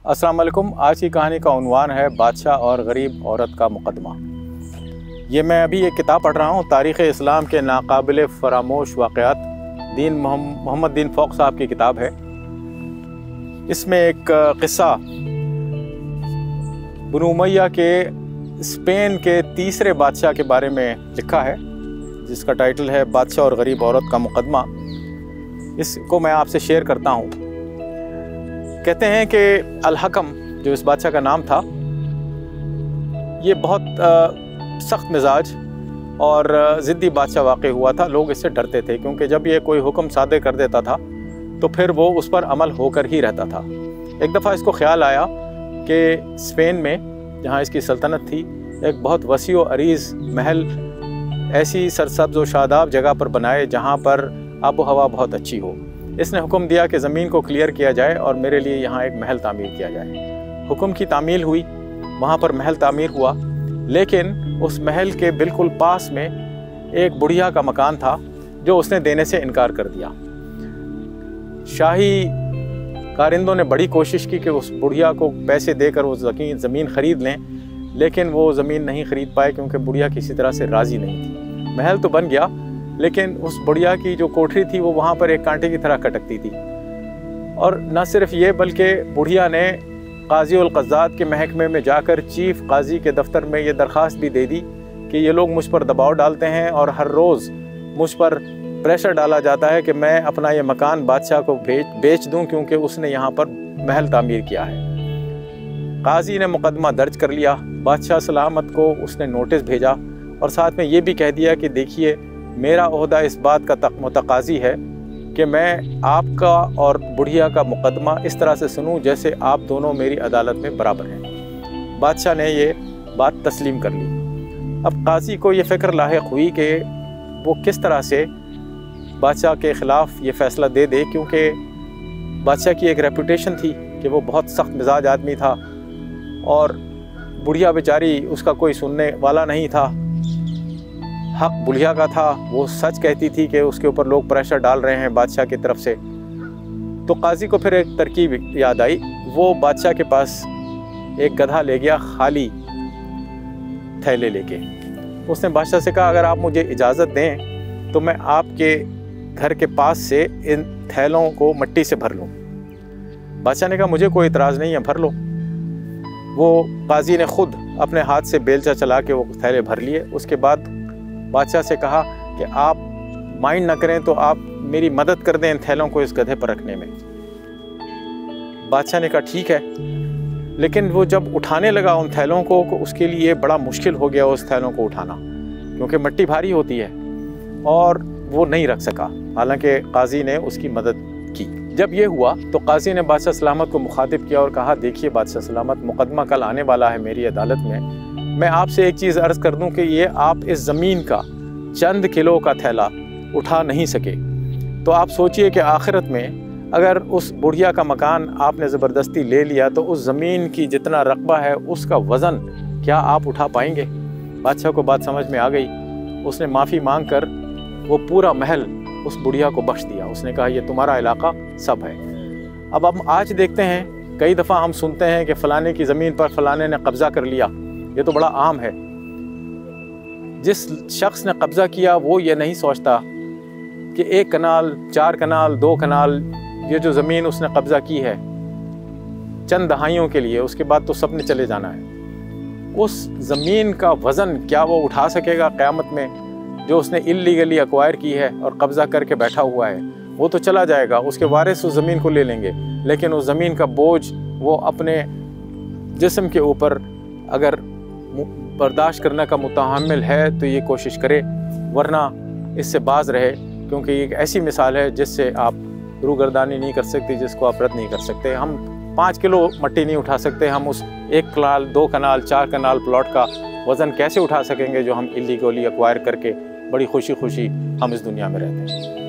अस्सलाम वालेकुम। आज की कहानी का उन्वान है बादशाह और गरीब औरत का मुकदमा। ये मैं अभी एक किताब पढ़ रहा हूँ, तारीख़ इस्लाम के नाकाबिल फ़रामोश वाक़यात, दीन मोहम्मद दीन फ़ौक साहब की किताब है। इसमें एक क़िस्सा बनु उमय्या के स्पेन के तीसरे बादशाह के बारे में लिखा है, जिसका टाइटल है बादशाह और गरीब औरत का मुकदमा। इसको मैं आपसे शेयर करता हूँ। कहते हैं कि अल-हकम, जो इस बादशाह का नाम था, ये बहुत सख्त मिजाज और ज़िद्दी बादशाह वाक़ई हुआ था। लोग इससे डरते थे क्योंकि जब ये कोई हुक्म सादर कर देता था तो फिर वो उस पर अमल होकर ही रहता था। एक दफ़ा इसको ख्याल आया कि स्पेन में, जहाँ इसकी सल्तनत थी, एक बहुत वसी व अरीज़ महल ऐसी सरसब्ज़ व शादाब जगह पर बनाए जहाँ पर आबो हवा बहुत अच्छी हो। इसने हुक्म दिया कि ज़मीन को क्लियर किया जाए और मेरे लिए यहाँ एक महल तामीर किया जाए। हुक्म की तामील हुई, वहाँ पर महल तामीर हुआ, लेकिन उस महल के बिल्कुल पास में एक बुढ़िया का मकान था जो उसने देने से इनकार कर दिया। शाही कारिंदों ने बड़ी कोशिश की कि उस बुढ़िया को पैसे देकर वो ज़मीन ख़रीद लें, लेकिन वो ज़मीन नहीं ख़रीद पाए क्योंकि बुढ़िया किसी तरह से राज़ी नहीं थी। महल तो बन गया, लेकिन उस बुढ़िया की जो कोठरी थी वो वहाँ पर एक कांटे की तरह कटकती थी। और न सिर्फ ये, बल्कि बुढ़िया ने काज़ी उल क़ज़्ज़ात के महकमे में जाकर चीफ़ काज़ी के दफ्तर में ये दरख्वास्त भी दे दी कि ये लोग मुझ पर दबाव डालते हैं और हर रोज़ मुझ पर प्रेशर डाला जाता है कि मैं अपना ये मकान बादशाह को बेच दूं क्योंकि उसने यहाँ पर महल तामीर किया है। काज़ी ने मुकदमा दर्ज कर लिया। बादशाह सलामत को उसने नोटिस भेजा और साथ में ये भी कह दिया कि देखिए, मेरा ओहदा इस बात का मुतकाज़ी है कि मैं आपका और बुढ़िया का मुकदमा इस तरह से सुनूं जैसे आप दोनों मेरी अदालत में बराबर हैं। बादशाह ने ये बात तस्लीम कर ली। अब काजी को ये फ़िक्र लाहिक़ हुई कि वो किस तरह से बादशाह के ख़िलाफ़ ये फ़ैसला दे दे, क्योंकि बादशाह की एक रेपुटेशन थी कि वो बहुत सख्त मिजाज आदमी था और बुढ़िया बेचारी, उसका कोई सुनने वाला नहीं था। हक बुढ़िया का था, वो सच कहती थी कि उसके ऊपर लोग प्रेशर डाल रहे हैं बादशाह की तरफ से। तो काजी को फिर एक तरकीब याद आई। वो बादशाह के पास एक गधा ले गया, खाली थैले लेके। उसने बादशाह से कहा, अगर आप मुझे इजाज़त दें तो मैं आपके घर के पास से इन थैलों को मिट्टी से भर लूँ। बादशाह ने कहा, मुझे कोई इतराज़ नहीं है, भर लो। वो काजी ने ख़ुद अपने हाथ से बेलचा चला के वो थैले भर लिए। उसके बाद बादशाह से कहा कि आप माइंड ना करें तो आप मेरी मदद कर दें इन थैलों को इस गधे पर रखने में। बादशाह ने कहा ठीक है, लेकिन वो जब उठाने लगा उन थैलों को, उसके लिए बड़ा मुश्किल हो गया उस थैलों को उठाना, क्योंकि मिट्टी भारी होती है, और वो नहीं रख सका। हालांकि काजी ने उसकी मदद की। जब ये हुआ तो काजी ने बादशाह सलामत को मुखातिब किया और कहा, देखिए बादशाह सलामत, मुकदमा कल आने वाला है मेरी अदालत में। मैं आपसे एक चीज़ अर्ज़ कर दूं कि ये आप इस ज़मीन का चंद किलो का थैला उठा नहीं सके, तो आप सोचिए कि आखिरत में अगर उस बुढ़िया का मकान आपने ज़बरदस्ती ले लिया तो उस ज़मीन की जितना रकबा है उसका वज़न क्या आप उठा पाएंगे। बादशाह को बात समझ में आ गई। उसने माफ़ी मांग कर वो पूरा महल उस बुढ़िया को बख्श दिया। उसने कहा, ये तुम्हारा इलाका सब है। अब हम आज देखते हैं, कई दफ़ा हम सुनते हैं कि फ़लाने की ज़मीन पर फ़लाने ने कब्ज़ा कर लिया। ये तो बड़ा आम है। जिस शख्स ने कब्ज़ा किया वो ये नहीं सोचता कि 1 कनाल, 4 कनाल, 2 कनाल, ये जो ज़मीन उसने कब्ज़ा की है चंद दहाइयों के लिए, उसके बाद तो सबने चले जाना है। उस ज़मीन का वज़न क्या वो उठा सकेगा क़यामत में? जो उसने इल्लीगली एक्वायर की है और कब्ज़ा करके बैठा हुआ है, वो तो चला जाएगा, उसके वारिस उस ज़मीन को ले लेंगे, लेकिन उस ज़मीन का बोझ वो अपने जिस्म के ऊपर अगर बर्दाश्त करने का मुतहम्मिल है तो ये कोशिश करे, वरना इससे बाज रहे, क्योंकि ये एक ऐसी मिसाल है जिससे आप रूगर्दानी नहीं कर सकते, जिसको आप रद्द नहीं कर सकते। हम 5 किलो मिट्टी नहीं उठा सकते, हम उस 1 कनाल, 2 कनाल, 4 कनाल प्लॉट का वज़न कैसे उठा सकेंगे जो हम इल्लीगली एक्वायर करके बड़ी खुशी खुशी हम इस दुनिया में रहते हैं।